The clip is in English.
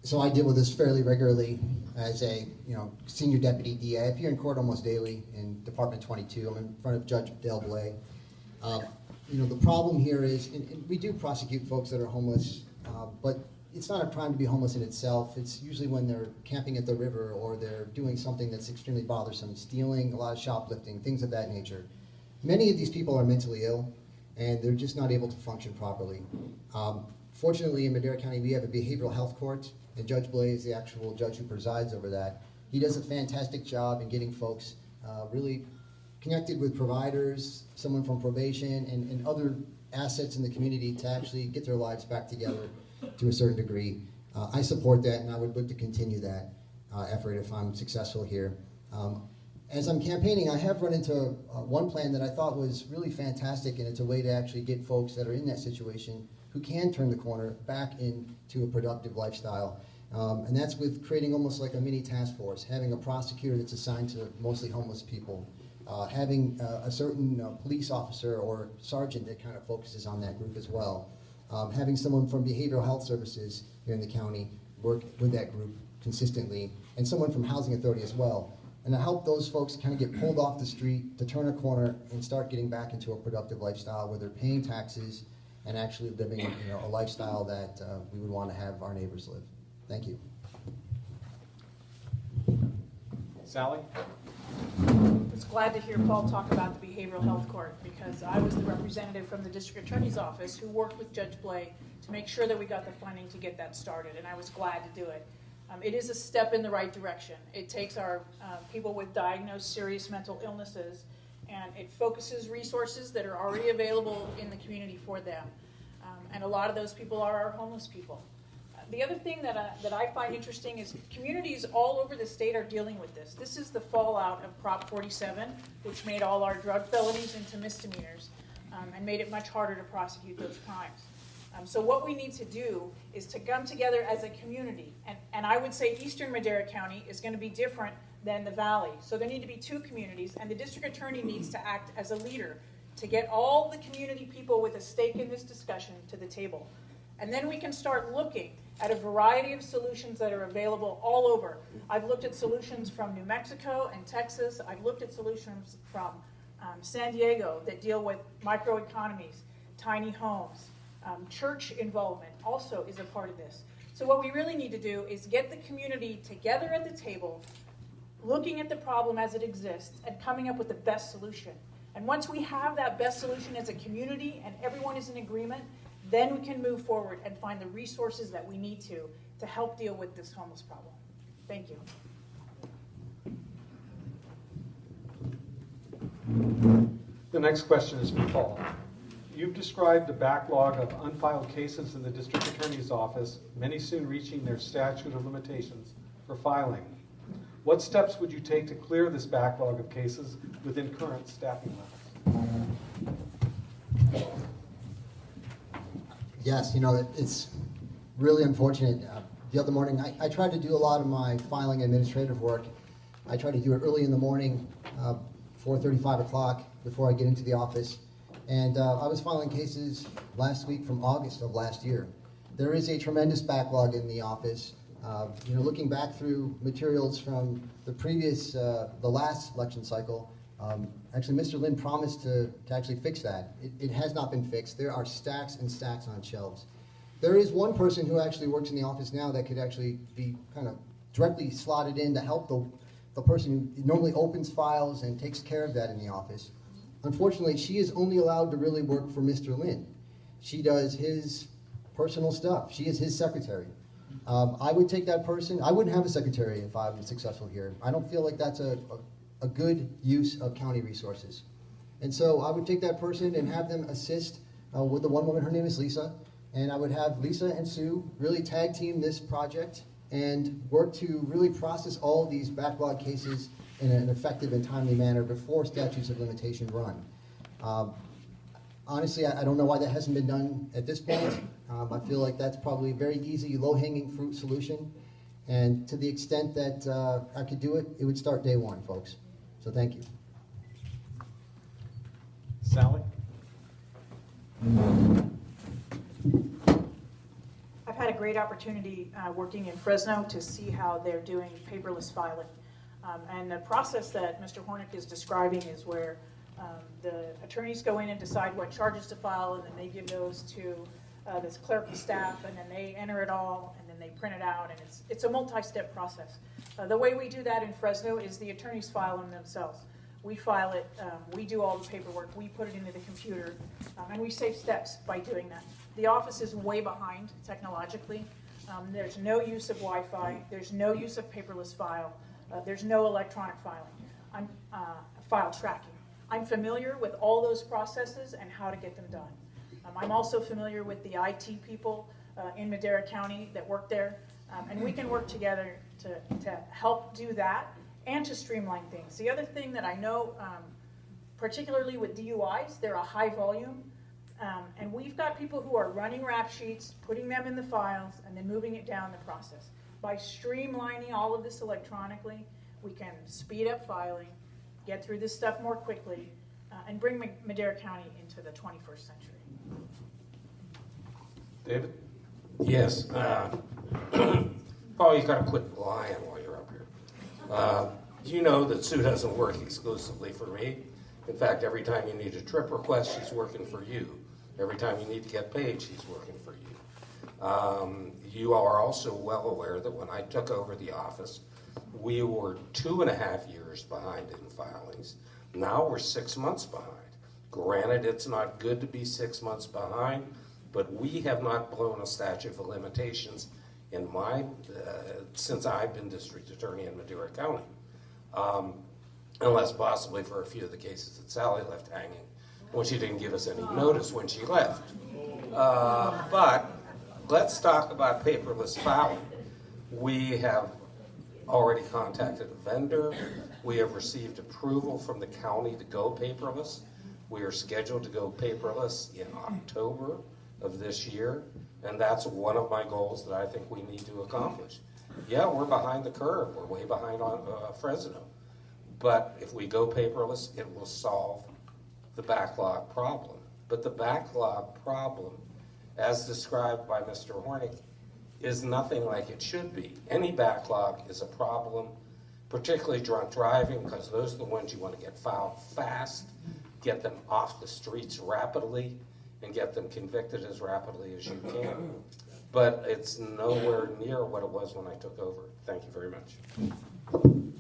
So I deal with this fairly regularly as a senior deputy DA. I appear in court almost daily in Department 22. I'm in front of Judge Dale Bate. The problem here is, and we do prosecute folks that are homeless, but it's not a crime to be homeless in itself. It's usually when they're camping at the river or they're doing something that's extremely bothersome, stealing, a lot of shoplifting, things of that nature. Many of these people are mentally ill, and they're just not able to function properly. Fortunately, in Madera County, we have a behavioral health court, and Judge Bate is the actual judge who presides over that. He does a fantastic job in getting folks really connected with providers, someone from probation, and other assets in the community to actually get their lives back together to a certain degree. I support that, and I would look to continue that effort if I'm successful here. As I'm campaigning, I have run into one plan that I thought was really fantastic, and it's a way to actually get folks that are in that situation who can turn the corner back into a productive lifestyle. And that's with creating almost like a mini task force, having a prosecutor that's assigned to mostly homeless people, having a certain police officer or sergeant that kind of focuses on that group as well, having someone from behavioral health services here in the county work with that group consistently, and someone from housing authority as well. And to help those folks kind of get pulled off the street, to turn a corner and start getting back into a productive lifestyle where they're paying taxes and actually living a lifestyle that we would want to have our neighbors live. Thank you. Sally? I was glad to hear Paul talk about the behavioral health court, because I was the representative from the district attorney's office who worked with Judge Bate to make sure that we got the funding to get that started, and I was glad to do it. It is a step in the right direction. It takes our people with diagnosed serious mental illnesses, and it focuses resources that are already available in the community for them. And a lot of those people are our homeless people. The other thing that I find interesting is communities all over the state are dealing with this. This is the fallout of Prop 47, which made all our drug felonies into misdemeanors and made it much harder to prosecute those crimes. So what we need to do is to come together as a community. And I would say Eastern Madera County is going to be different than the Valley. So there need to be two communities, and the district attorney needs to act as a leader to get all the community people with a stake in this discussion to the table. And then we can start looking at a variety of solutions that are available all over. I've looked at solutions from New Mexico and Texas. I've looked at solutions from San Diego that deal with microeconomies, tiny homes. Church involvement also is a part of this. So what we really need to do is get the community together at the table, looking at the problem as it exists and coming up with the best solution. And once we have that best solution as a community and everyone is in agreement, then we can move forward and find the resources that we need to help deal with this homeless problem. Thank you. The next question is for Paul. You've described the backlog of unfiled cases in the district attorney's office, many soon reaching their statute of limitations for filing. What steps would you take to clear this backlog of cases within current staffing levels? Yes, it's really unfortunate. The other morning, I tried to do a lot of my filing administrative work. I tried to do it early in the morning, 4:30, 5 o'clock, before I get into the office. And I was filing cases last week from August of last year. There is a tremendous backlog in the office. Looking back through materials from the last election cycle, actually Mr. Lynn promised to actually fix that. It has not been fixed. There are stacks and stacks on shelves. There is one person who actually works in the office now that could actually be kind of directly slotted in to help the person who normally opens files and takes care of that in the office. Unfortunately, she is only allowed to really work for Mr. Lynn. She does his personal stuff. She is his secretary. I would take that person. I wouldn't have a secretary if I was successful here. I don't feel like that's a good use of county resources. And so I would take that person and have them assist with the one woman. Her name is Lisa. And I would have Lisa and Sue really tag team this project and work to really process all of these backlog cases in an effective and timely manner before statutes of limitation run. Honestly, I don't know why that hasn't been done at this point. I feel like that's probably a very easy, low-hanging fruit solution. And to the extent that I could do it, it would start day one, folks. So thank you. Sally? I've had a great opportunity working in Fresno to see how they're doing paperless filing. And the process that Mr. Hornick is describing is where the attorneys go in and decide what charges to file, and then they give those to this clerical staff, and then they enter it all, and then they print it out, and it's a multi-step process. The way we do that in Fresno is the attorneys file them themselves. We file it, we do all the paperwork, we put it into the computer, and we save steps by doing that. The office is way behind technologically. There's no use of Wi-Fi, there's no use of paperless file, there's no electronic filing, file tracking. I'm familiar with all those processes and how to get them done. I'm also familiar with the IT people in Madera County that work there, and we can work together to help do that and to streamline things. The other thing that I know, particularly with DUIs, they're a high volume, and we've got people who are running rap sheets, putting them in the files, and then moving it down the process. By streamlining all of this electronically, we can speed up filing, get through this stuff more quickly, and bring Madera County into the 21st century. David? Yes. Paul, you got to quit lying while you're up here. You know that Sue doesn't work exclusively for me. In fact, every time you need a trip request, she's working for you. Every time you need to get paid, she's working for you. You are also well aware that when I took over the office, we were 2.5 years behind in filings. Now we're 6 months behind. Granted, it's not good to be 6 months behind, but we have not blown a statute of limitations in since I've been district attorney in Madera County, unless possibly for a few of the cases that Sally left hanging when she didn't give us any notice when she left. But let's talk about paperless filing. We have already contacted a vendor. We have received approval from the county to go paperless. We are scheduled to go paperless in October of this year, and that's one of my goals that I think we need to accomplish. Yeah, we're behind the curve. We're way behind on Fresno. But if we go paperless, it will solve the backlog problem. But the backlog problem, as described by Mr. Hornick, is nothing like it should be. Any backlog is a problem, particularly drunk driving, because those are the ones you want to get filed fast, get them off the streets rapidly, and get them convicted as rapidly as you can. But it's nowhere near what it was when I took over. Thank you very much.